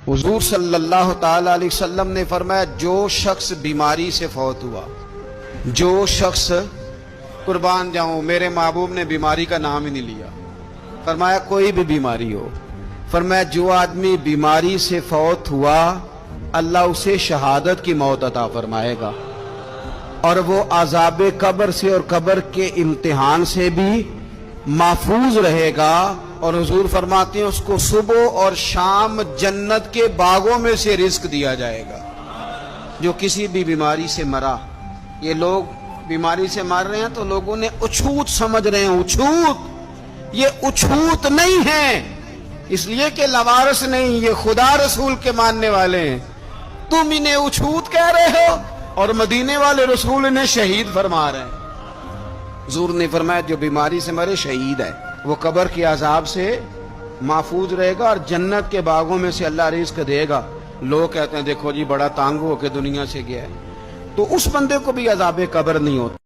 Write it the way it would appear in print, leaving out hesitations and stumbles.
حضور صلی اللہ تعالی علیہ وسلم نے فرمایا جو شخص بیماری سے فوت ہوا، جو شخص، قربان جاؤں میرے محبوب نے بیماری کا نام ہی نہیں لیا، فرمایا کوئی بھی بیماری ہو، فرمایا جو آدمی بیماری سے فوت ہوا اللہ اسے شہادت کی موت عطا فرمائے گا، اور وہ عذاب قبر سے اور قبر کے امتحان سے بھی محفوظ رہے گا، اور حضور فرماتے ہیں اس کو صبح اور شام جنت کے باغوں میں سے رزق دیا جائے گا۔ جو کسی بھی بیماری سے مرا، یہ لوگ بیماری سے مر رہے ہیں تو لوگوں نے اچھوت سمجھ رہے ہیں، اچھوت، یہ اچھوت نہیں ہے، اس لیے کہ لوارث نہیں، یہ خدا رسول کے ماننے والے ہیں، تم انہیں اچھوت کہہ رہے ہو اور مدینے والے رسول انہیں شہید فرما رہے ہیں۔ حضور نے فرمایا جو بیماری سے مرے شہید ہے، وہ قبر کے عذاب سے محفوظ رہے گا اور جنت کے باغوں میں سے اللہ رزق دے گا۔ لوگ کہتے ہیں دیکھو جی بڑا تانگ ہو کے دنیا سے گیا ہے، تو اس بندے کو بھی عذاب قبر نہیں ہوتا۔